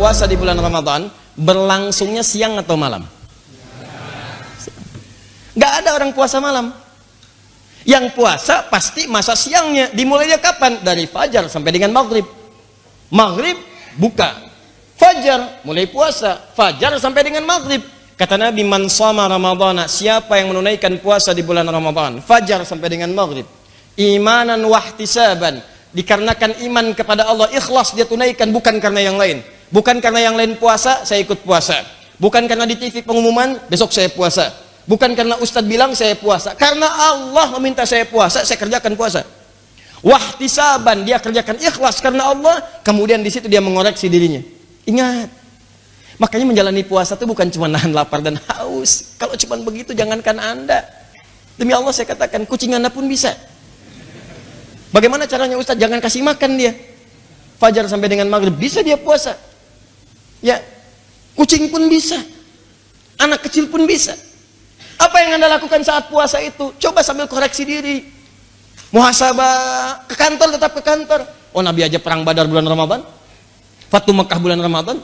puasa di bulan Ramadan berlangsungnya siang atau malam? Gak ada orang puasa malam. Yang puasa pasti masa siangnya. Dimulainya kapan? Dari fajar sampai dengan maghrib. Maghrib buka, fajar mulai puasa, fajar sampai dengan maghrib. Kata Nabi, man shoma ramadhana, siapa yang menunaikan puasa di bulan Ramadan, fajar sampai dengan maghrib, imanan wahtisaban, dikarenakan iman kepada Allah, ikhlas dia tunaikan, bukan karena yang lain. Bukan karena yang lain puasa, saya ikut puasa. Bukan karena di TV pengumuman, besok saya puasa. Bukan karena ustadz bilang saya puasa. Karena Allah meminta saya puasa, saya kerjakan puasa. Wahtisaban, dia kerjakan ikhlas karena Allah, kemudian di situ dia mengoreksi dirinya. Ingat, makanya menjalani puasa itu bukan cuma nahan lapar dan haus. Kalau cuma begitu, jangankan Anda. Demi Allah saya katakan, kucing Anda pun bisa. Bagaimana caranya Ustaz? Jangan kasih makan dia. Fajar sampai dengan maghrib bisa dia puasa. Ya, kucing pun bisa. Anak kecil pun bisa. Apa yang Anda lakukan saat puasa itu? Coba sambil koreksi diri. Muhasabah, ke kantor tetap ke kantor. Oh, Nabi aja perang Badar bulan Ramadan. Fatu Mekah bulan Ramadan.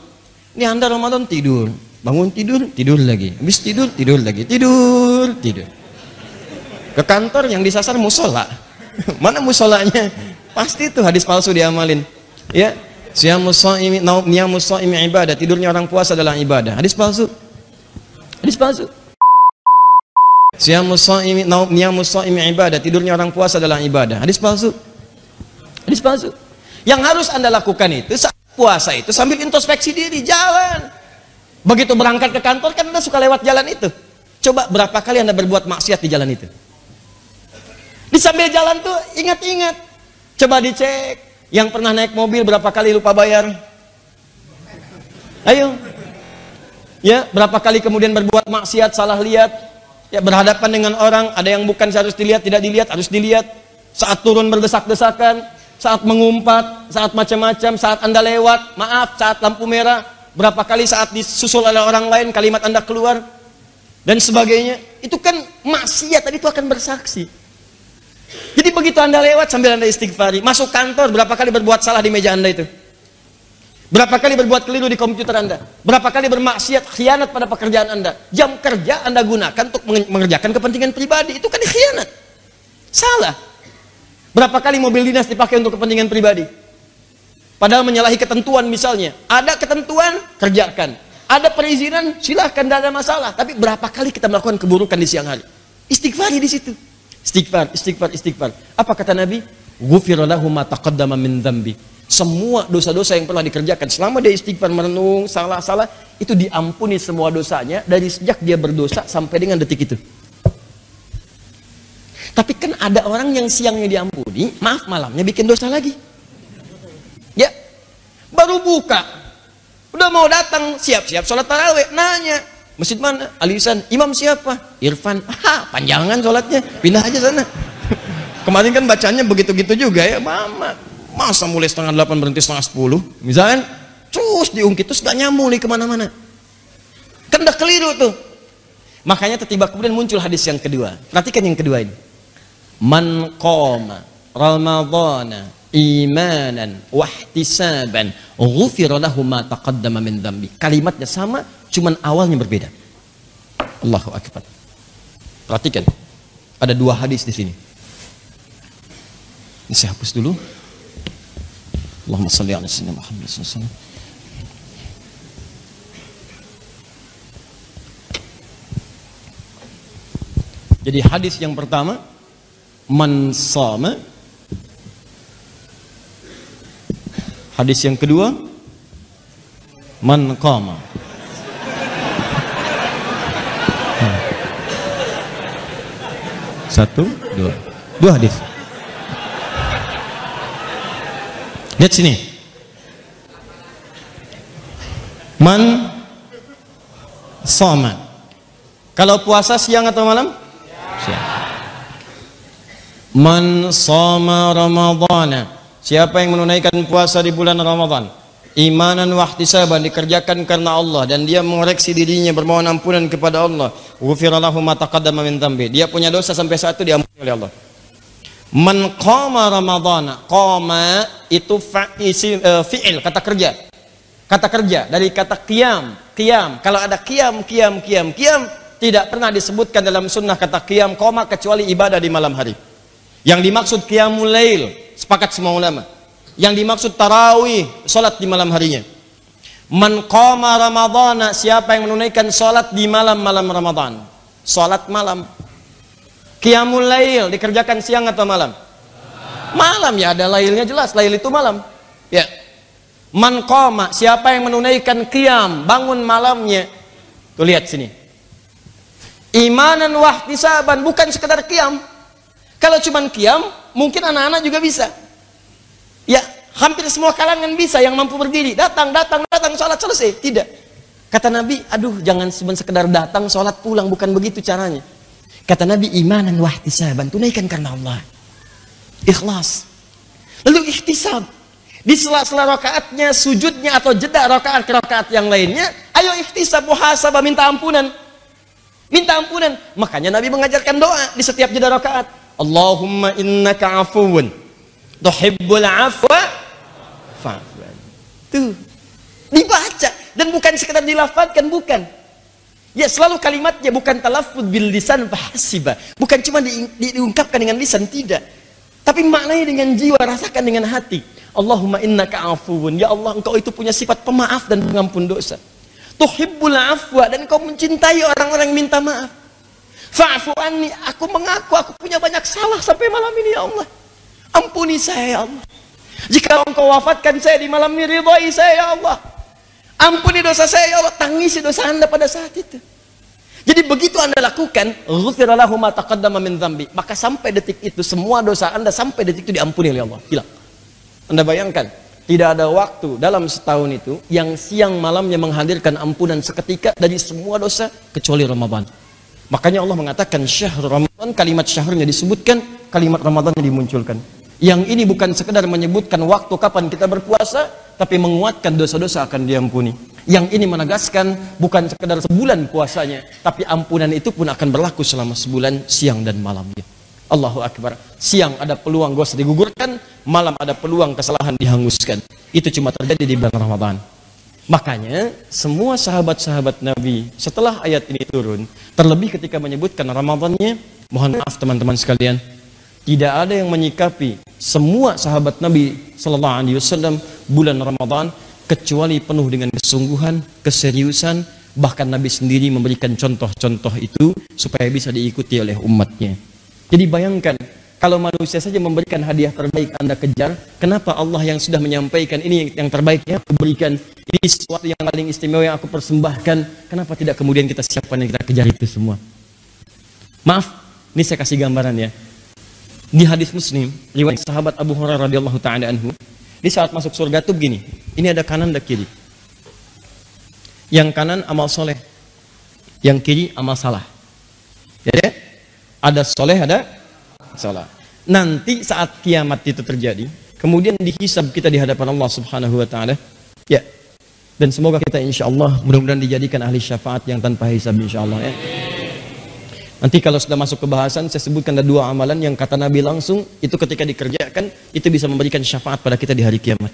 Ini Anda Ramadan tidur, bangun tidur, tidur lagi. Habis tidur, tidur lagi. Tidur, tidur. Ke kantor yang disasar musola. Mana musolanya? Pasti itu hadis palsu diamalin. Ya, siyamus shaimi niyamus shaimi ibadah. Tidurnya orang puasa adalah ibadah. Hadis palsu. Hadis palsu. Siyamus shaimi niyamus shaimi ibadah. Tidurnya orang puasa adalah ibadah. Hadis palsu. Hadis palsu. Yang harus Anda lakukan itu saat puasa itu sambil introspeksi diri, jalan. Begitu berangkat ke kantor kan Anda suka lewat jalan itu. Coba berapa kali Anda berbuat maksiat di jalan itu? Di sambil jalan tuh ingat-ingat. Coba dicek, yang pernah naik mobil berapa kali lupa bayar? Ayo. Ya, berapa kali kemudian berbuat maksiat, salah lihat. Ya, berhadapan dengan orang, ada yang bukan seharus dilihat, tidak dilihat, harus dilihat. Saat turun berdesak-desakan, saat mengumpat, saat macam-macam, saat Anda lewat, maaf, saat lampu merah, berapa kali saat disusul oleh orang lain, kalimat Anda keluar, dan sebagainya. Itu kan maksiat, tadi itu akan bersaksi. Jadi begitu Anda lewat sambil Anda istighfari, masuk kantor, berapa kali berbuat salah di meja Anda itu? Berapa kali berbuat keliru di komputer Anda? Berapa kali bermaksiat, khianat pada pekerjaan Anda? Jam kerja Anda gunakan untuk mengerjakan kepentingan pribadi, itu kan khianat. Salah. Berapa kali mobil dinas dipakai untuk kepentingan pribadi? Padahal menyalahi ketentuan misalnya. Ada ketentuan, kerjakan. Ada perizinan, silahkan, tidak ada masalah. Tapi berapa kali kita melakukan keburukan di siang hari? Istighfari di situ. Istighfar, istighfar, istighfar. Apa kata Nabi? Ghufira lahu ma taqaddama min dzambi. Semua dosa-dosa yang pernah dikerjakan selama dia istighfar, merenung, salah-salah, itu diampuni semua dosanya dari sejak dia berdosa sampai dengan detik itu. Tapi kan ada orang yang siangnya diampuni, maaf malamnya bikin dosa lagi. Ya, baru buka, udah mau datang, siap-siap sholat tarawih, nanya, masjid mana? Alisan, imam siapa? Irfan. Panjangan sholatnya, pindah aja sana. Kemarin kan bacanya begitu-gitu juga ya, masa mulai 7:30 berhenti 7:30, misalnya, terus diungkit, terus gak nyambung nih kemana-mana. Kan udah keliru tuh. Makanya tiba kemudian muncul hadis yang kedua. Perhatikan yang kedua ini. Man qama ramadhana imanan wahtisaban ghufira lahu ma taqaddama min dzambi. Kalimatnya sama, cuman awalnya berbeda. Allahu akbar. Perhatikan. Ada dua hadis di sini. Ini saya hapus dulu. Allahumma shalli ala sayyidina Muhammad sallallahu alaihi wasallam. Jadi hadis yang pertama, man shama. Hadis yang kedua, man qama. Satu, dua hadis. Lihat sini. Man shama. Kalau puasa siang atau malam? Siang. Man shama ramadhana. Siapa yang menunaikan puasa di bulan Ramadan, imanan wahtisaban, dikerjakan karena Allah, dan dia mengoreksi dirinya, bermohon ampunan kepada Allah, ghufira lahu ma taqaddama min dzambi. Dia punya dosa sampai saat itu diampuni oleh Allah. Man qama ramadhana, qama itu fi'il, kata kerja. Kata kerja dari kata qiyam. Kalau ada qiyam, tidak pernah disebutkan dalam sunnah kata qiyam koma kecuali ibadah di malam hari. Yang dimaksud qiyamul lail, sepakat semua ulama. Yang dimaksud tarawih, salat di malam harinya. Man qama ramadhana, siapa yang menunaikan salat di malam-malam Ramadan. Salat malam. Qiyamul lail dikerjakan siang atau malam? Malam, ya ada lailnya jelas, lail itu malam. Ya. Man qama, siapa yang menunaikan qiyam, bangun malamnya. Tuh lihat sini. Imanan wahtisaban, bukan sekedar qiyam. Kalau cuman qiyam, mungkin anak-anak juga bisa. Ya, hampir semua kalangan bisa yang mampu berdiri. Datang, salat selesai. Tidak. Kata Nabi, aduh jangan cuma sekedar datang, salat pulang, bukan begitu caranya. Kata Nabi, imanan wahtisaban, tunaikan karena Allah. Ikhlas. Lalu ihtisab. Di sela-sela rakaatnya, sujudnya atau jeda rakaat ke rakaat yang lainnya, ayo ihtisab, muhasabah, minta ampunan. Minta ampunan. Makanya Nabi mengajarkan doa di setiap jeda rakaat. Allahumma innaka afuwun tuhibbul afwa fa'fu anni. Tuh. Dibaca dan bukan sekedar dilafadzkan, bukan. Ya selalu kalimatnya bukan talaffuz bil lisan fahasiba. Bukan cuma diungkapkan dengan lisan, tidak. Tapi maknanya dengan jiwa, rasakan dengan hati. Allahumma innaka afuwun, ya Allah engkau itu punya sifat pemaaf dan pengampun dosa. Tuhibbul afwa, dan engkau mencintai orang-orang yang minta maaf. Fa'fu anni, aku mengaku aku punya banyak salah sampai malam ini ya Allah. Ampuni saya ya Allah. Jika engkau wafatkan saya di malam ini, ridhai saya ya Allah. Ampuni dosa saya ya Allah, tangisi dosa Anda pada saat itu. Jadi begitu Anda lakukan, ghufira lahu ma taqaddama min dzambi, maka sampai detik itu semua dosa Anda sampai detik itu diampuni oleh Allah. Hilang. Anda bayangkan, tidak ada waktu dalam setahun itu yang siang malamnya menghadirkan ampunan seketika dari semua dosa kecuali Ramadan. Makanya Allah mengatakan syahr Ramadan, kalimat syahrnya disebutkan, kalimat Ramadannya dimunculkan. Yang ini bukan sekedar menyebutkan waktu kapan kita berpuasa, tapi menguatkan dosa-dosa akan diampuni. Yang ini menegaskan bukan sekedar sebulan puasanya, tapi ampunan itu pun akan berlaku selama sebulan siang dan malamnya. Allahu Akbar. Siang ada peluang dosa digugurkan, malam ada peluang kesalahan dihanguskan. Itu cuma terjadi di bulan Ramadan. Makanya semua sahabat-sahabat Nabi setelah ayat ini turun, terlebih ketika menyebutkan Ramadannya, mohon maaf teman-teman sekalian, tidak ada yang menyikapi semua sahabat Nabi Sallallahu Alaihi Wasallam bulan Ramadan kecuali penuh dengan kesungguhan, keseriusan. Bahkan Nabi sendiri memberikan contoh-contoh itu supaya bisa diikuti oleh umatnya. Jadi bayangkan, kalau manusia saja memberikan hadiah terbaik Anda kejar, kenapa Allah yang sudah menyampaikan ini yang terbaik ya aku berikan, ini sesuatu yang paling istimewa yang aku persembahkan, kenapa tidak kemudian kita siapkan yang kita kejar itu semua? Maaf, ini saya kasih gambaran ya. Di hadis Muslim, riwayat sahabat Abu Hurairah radhiyallahu taala anhu, di saat masuk surga tuh begini, ini ada kanan dan kiri. Yang kanan amal soleh, yang kiri amal salah. Ya, ada soleh, ada salah. Nanti saat kiamat itu terjadi, kemudian dihisab kita di hadapan Allah Subhanahu wa taala. Ya. Dan semoga kita insyaallah mudah-mudahan dijadikan ahli syafaat yang tanpa hisab insyaallah ya. Nanti kalau sudah masuk ke bahasan, saya sebutkan ada dua amalan yang kata Nabi langsung itu ketika dikerjakan itu bisa memberikan syafaat pada kita di hari kiamat.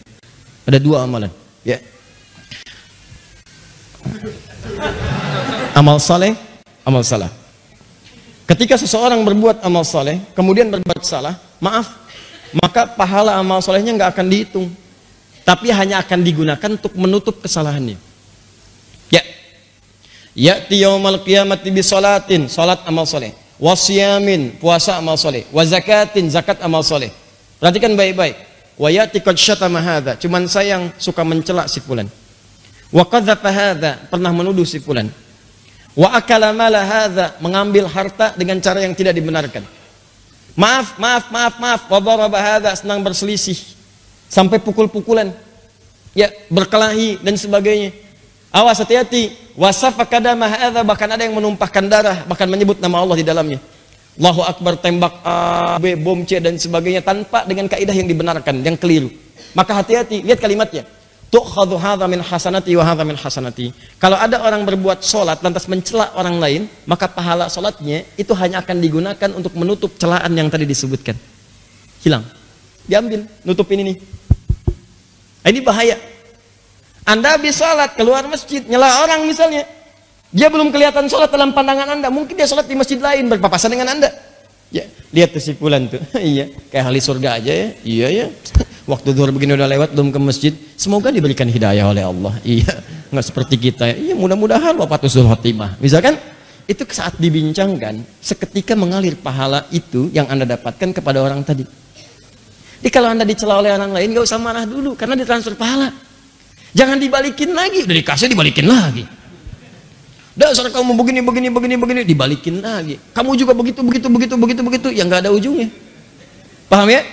Ada dua amalan, ya. Amal saleh, amal salah. Ketika seseorang berbuat amal saleh, kemudian berbuat salah, maaf, maka pahala amal salehnya nggak akan dihitung, tapi hanya akan digunakan untuk menutup kesalahannya. Ya, ya'ti yaumal qiyamati bi salatin, salat amal saleh, wasiyamin, puasa amal saleh, wa zakatin, zakat amal saleh. Perhatikan baik-baik. Wa ya'ti qad syatama hadza, cuman saya yang suka mencela si fulan. Wa qadzafa hadza, pernah menuduh si fulan. Wa akala mala hadza, mengambil harta dengan cara yang tidak dibenarkan. Maaf. Wa daraba hadza, senang berselisih sampai pukul-pukulan. Ya, berkelahi dan sebagainya. Awas, hati-hati. Wa safaka dama hadza, bahkan ada yang menumpahkan darah, bahkan menyebut nama Allah di dalamnya. Allahu Akbar, tembak A, B, bom C dan sebagainya tanpa dengan kaidah yang dibenarkan, yang keliru. Maka hati-hati, lihat kalimatnya. Tu'khadhu hadza min hasanati wa hadza min hasanati. Kalau ada orang berbuat salat lantas mencela orang lain, maka pahala salatnya itu hanya akan digunakan untuk menutup celaan yang tadi disebutkan. Hilang. Diambil, nutupin ini. Ini bahaya. Anda habis sholat, keluar masjid, nyela orang misalnya. Dia belum kelihatan sholat dalam pandangan Anda. Mungkin dia sholat di masjid lain, berpapasan dengan Anda. Ya, lihat tuh si fulan tuh. Iya, kayak ahli surga aja ya. Iya ya. Waktu zuhur begini udah lewat, belum ke masjid. Semoga diberikan hidayah oleh Allah. Iya, nggak seperti kita. Iya, mudah-mudahan wafatul khotimah. Misalkan, itu saat dibincangkan, seketika mengalir pahala itu yang Anda dapatkan kepada orang tadi. Jadi kalau Anda dicela oleh orang lain, nggak usah marah dulu, karena ditransfer pahala. Jangan dibalikin lagi, udah dikasih dibalikin lagi. Dasar kamu begini, dibalikin lagi. Kamu juga begitu, ya nggak ada ujungnya. Paham ya?